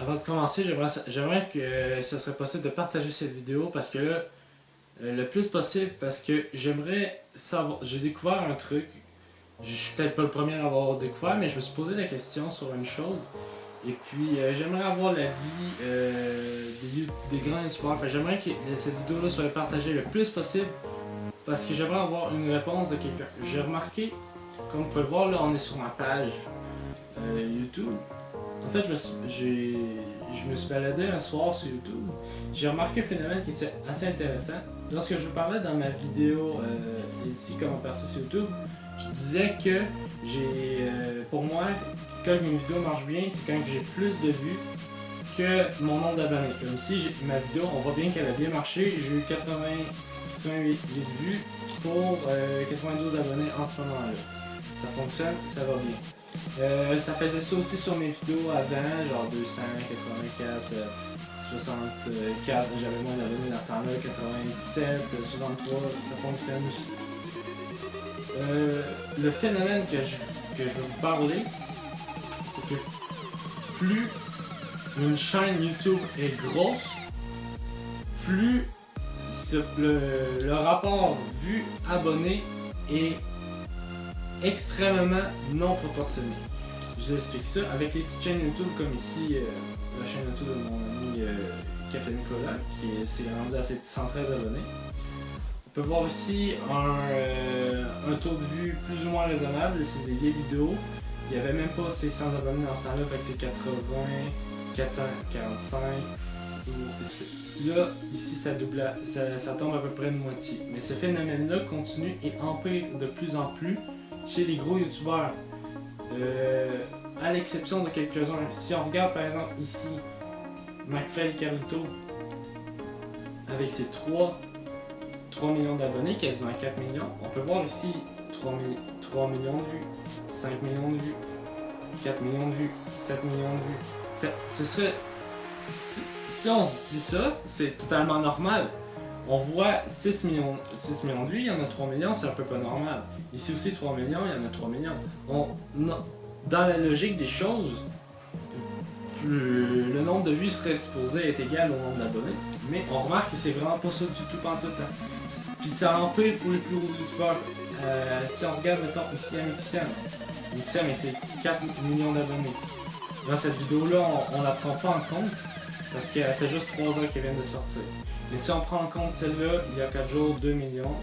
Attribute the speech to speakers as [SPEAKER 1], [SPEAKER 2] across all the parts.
[SPEAKER 1] Avant de commencer, j'aimerais que ça serait possible de partager cette vidéo parce que là, le plus possible, parce que j'aimerais savoir. J'ai découvert un truc, je suis peut-être pas le premier à l'avoir découvert, mais je me suis posé la question sur une chose. Et puis, j'aimerais avoir l'avis des grands youtubeurs. Enfin, j'aimerais que cette vidéo-là soit partagée le plus possible parce que j'aimerais avoir une réponse de quelqu'un. J'ai remarqué, comme vous pouvez le voir, là, on est sur ma page YouTube. En fait, je me suis baladé un soir sur YouTube. J'ai remarqué un phénomène qui était assez intéressant. Lorsque je parlais dans ma vidéo ici, comment percer sur YouTube, je disais que pour moi, quand une vidéo marche bien, c'est quand j'ai plus de vues que mon nombre d'abonnés. Comme si ma vidéo, on voit bien qu'elle a bien marché. J'ai eu 88 vues pour 92 abonnés en ce moment-là. Ça fonctionne, ça va bien. Ça faisait ça aussi sur mes vidéos avant, genre 284, 64, j'avais moins d'abonnés dans ce temps-là, 97, 63, ça fonctionne aussi. Le phénomène que je veux vous parler, c'est que plus une chaîne YouTube est grosse, plus le rapport vue-abonné est extrêmement non proportionné. Je vous explique ça avec les petites chaînes YouTube comme ici, la chaîne YouTube de mon ami Captain Nicolas, qui s'est rendu à ses 113 abonnés. On peut voir ici un taux de vue plus ou moins raisonnable, c'est des vieilles vidéos. Il n'y avait même pas ces 100 abonnés dans ce temps-là, fait que c'est 80, 445. Là, ici, ça tombe à peu près de moitié. Mais ce phénomène-là continue et empire de plus en plus chez les gros youtubeurs. À l'exception de quelques-uns. Si on regarde par exemple ici, McFly Carlito, avec ses 3 millions d'abonnés, quasiment 4 millions, on peut voir ici 3 millions de vues, 5 millions de vues, 4 millions de vues, 7 millions de vues. Ce serait... Si on se dit ça, c'est totalement normal. On voit 6 millions de vues, il y en a 3 millions, c'est un peu pas normal. Ici aussi 3 millions, il y en a 3 millions. Dans la logique des choses, le nombre de vues serait supposé être égal au nombre d'abonnés, mais on remarque que c'est vraiment pas ça du tout pantoute. Puis ça empire pour les plus gros youtubeurs. Si on regarde mettons ici à Mixem, c'est 4 millions d'abonnés. Dans cette vidéo-là, on la prend pas en compte parce qu'elle fait juste 3 heures qu'elle vient de sortir. Mais si on prend en compte celle-là, il y a 4 jours, 2 millions,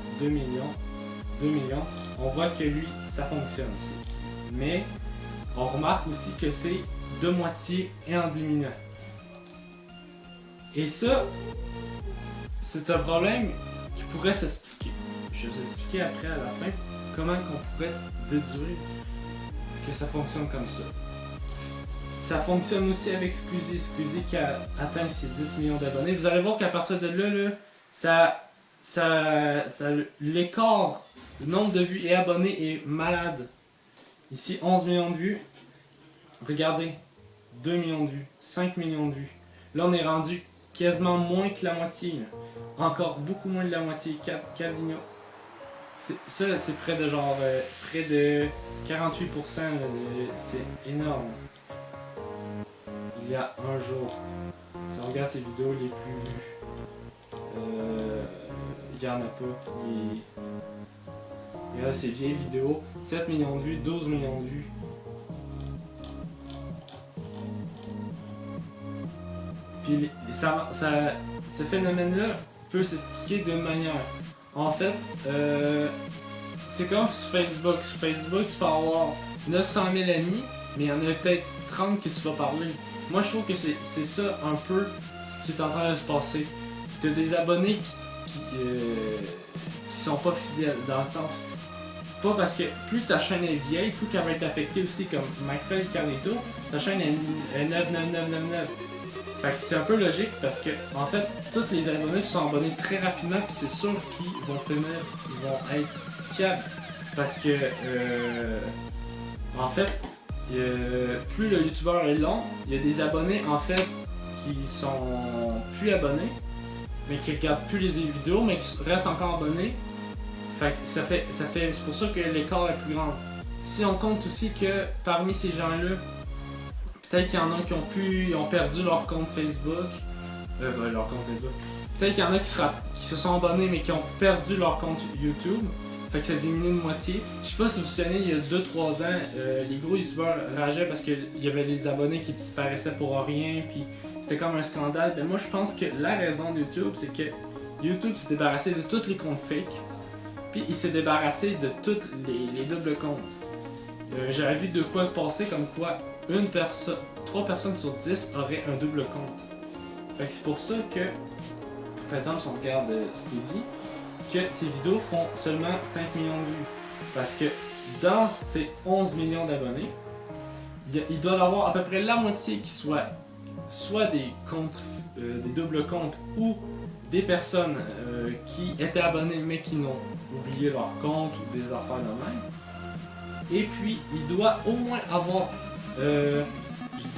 [SPEAKER 1] on voit que lui, ça fonctionne aussi. Mais on remarque aussi que c'est de moitié et en diminuant. Et ça, c'est un problème qui pourrait s'expliquer. Je vais vous expliquer après à la fin comment on pourrait déduire que ça fonctionne comme ça. Ça fonctionne aussi avec Squeezie. Squeezie qui a atteint ses 10 millions d'abonnés. Vous allez voir qu'à partir de là, l'écart, le nombre de vues et abonnés est malade. Ici, 11 millions de vues. Regardez, 2 millions de vues, 5 millions de vues. Là, on est rendu quasiment moins que la moitié. Là. Encore beaucoup moins de la moitié, 4 millions. Ça, c'est près de 48%. C'est énorme. Il y a un jour, si on regarde ces vidéos les plus vues, il n'y en a pas. Regardez ces vieilles vidéos, 7 millions de vues, 12 millions de vues. Puis ce phénomène-là peut s'expliquer d'une manière. En fait, c'est comme sur Facebook. Sur Facebook, tu peux avoir 900 000 amis, mais il y en a peut-être 30 que tu vas parler. Moi, je trouve que c'est ça un peu ce qui est en train de se passer. Tu as des abonnés qui sont pas fidèles, dans le sens... Pas parce que plus ta chaîne est vieille, plus qu'elle va être affectée aussi, comme McFly Carlito, sa chaîne est 9999. Fait que c'est un peu logique parce que, en fait, tous les abonnés se sont abonnés très rapidement, puis c'est sûr qu'ils vont être fiables. Parce que, en fait, plus le youtubeur est long, il y a des abonnés en fait qui sont plus abonnés, mais qui regardent plus les vidéos, mais qui restent encore abonnés. Fait que c'est pour ça que l'écart est plus grand. Si on compte aussi que parmi ces gens-là, Peut-être qu'il y en a qui ont perdu leur compte Facebook. Leur compte Facebook. Peut-être qu'il y en a qui se sont abonnés mais qui ont perdu leur compte YouTube. Fait que ça diminue de moitié. Je sais pas si vous vous souvenez, il y a 2-3 ans, les gros youtubeurs rageaient parce qu'il y avait des abonnés qui disparaissaient pour rien, puis c'était comme un scandale. Mais moi je pense que la raison de YouTube, c'est que YouTube s'est débarrassé de tous les comptes fake, puis il s'est débarrassé de tous les doubles comptes. J'avais vu de quoi passer comme quoi 3 personnes sur 10 auraient un double compte. Fait que c'est pour ça que, par exemple, si on regarde Squeezie, que ces vidéos font seulement 5 millions de vues. Parce que dans ces 11 millions d'abonnés, il doit y avoir à peu près la moitié qui soit des comptes, des doubles comptes ou des personnes qui étaient abonnées mais qui n'ont oublié leur compte ou des affaires de même. Et puis, il doit au moins avoir, je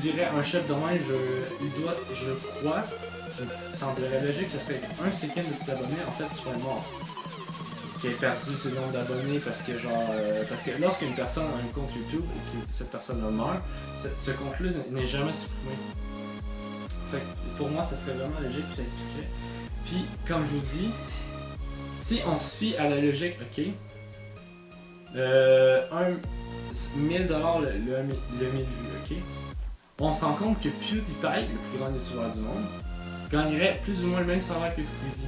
[SPEAKER 1] dirais, un chef de main, je crois, ça semblerait logique, ça serait un cinquième de ses abonnés en fait soit mort. Qui ait perdu ses nombres d'abonnés parce que lorsqu'une personne a un compte YouTube et que cette personne-là meurt, ce compte-là n'est jamais supprimé. Fait que pour moi ça serait vraiment logique puis ça expliquerait. Puis comme je vous dis, si on se fie à la logique, ok, 1000$ le 1000 vues, ok, on se rend compte que PewDiePie, le plus grand youtubeur du monde, gagnerait plus ou moins le même salaire que Squeezie.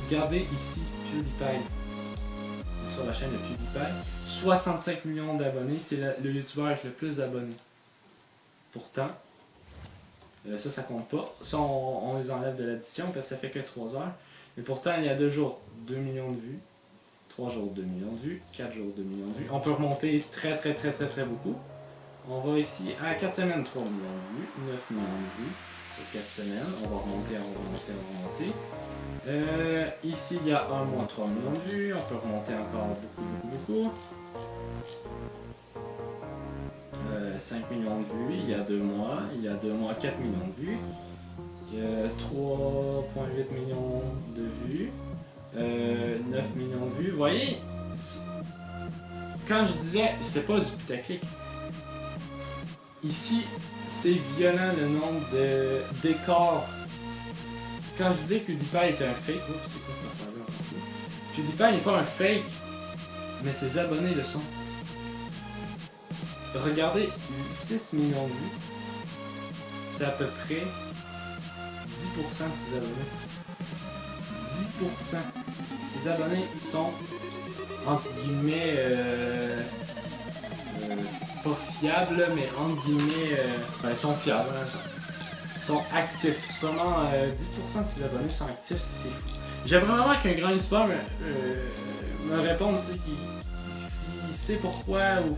[SPEAKER 1] Regardez ici PewDiePie, sur la chaîne de PewDiePie, 65 millions d'abonnés, c'est le youtubeur avec le plus d'abonnés. Pourtant, ça compte pas, ça on les enlève de l'addition parce que ça fait que 3 heures, mais pourtant il y a 2 jours, 2 millions de vues, 3 jours, 2 millions de vues, 4 jours, 2 millions de vues, on peut remonter très beaucoup. On va ici à 4 semaines, 3 millions de vues, 9 millions de vues sur 4 semaines, on va remonter. Ici il y a un mois 3 millions de vues, on peut remonter encore beaucoup. 5 millions de vues, il y a 2 mois, 4 millions de vues, 3,8 millions de vues, 9 millions de vues. Vous voyez, quand je disais c'était pas du putaclic, ici c'est violent le nombre d'écarts. Quand je disais que PewDiePie était un fake, c'est quoi cette affaire-là? PewDiePie n'est pas un fake, mais ses abonnés le sont. Regardez, 6 millions de vues, c'est à peu près 10% de ses abonnés. 10%. Ses abonnés sont, entre guillemets, pas fiables, mais entre guillemets, ils sont fiables. Sont actifs. Seulement 10% de ses abonnés sont actifs, c'est fou. J'aimerais vraiment qu'un grand youtubeur me réponde, tu sais, qui sait pourquoi ou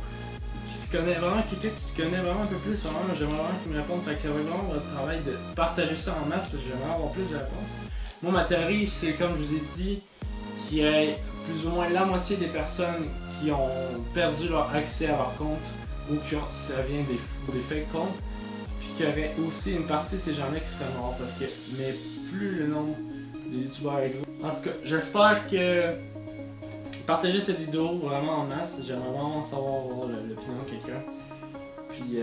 [SPEAKER 1] qui se connaît vraiment, quelqu'un qui se connaît vraiment un peu plus. J'aimerais vraiment qu'il me réponde. Fait que ça va être vraiment votre travail de partager ça en masse parce que j'aimerais avoir plus de réponses. Moi, ma théorie, c'est comme je vous ai dit, qu'il y ait plus ou moins la moitié des personnes qui ont perdu leur accès à leur compte ou ça vient des fake comptes. Qu'il y aurait aussi une partie de ces gens-là qui seraient morts parce que mais plus le nombre de youtubeurs est gros. En tout cas, j'espère que partagez cette vidéo vraiment en masse. J'aimerais vraiment savoir l'opinion de quelqu'un. Puis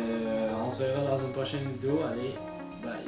[SPEAKER 1] on se verra dans une prochaine vidéo. Allez, bye!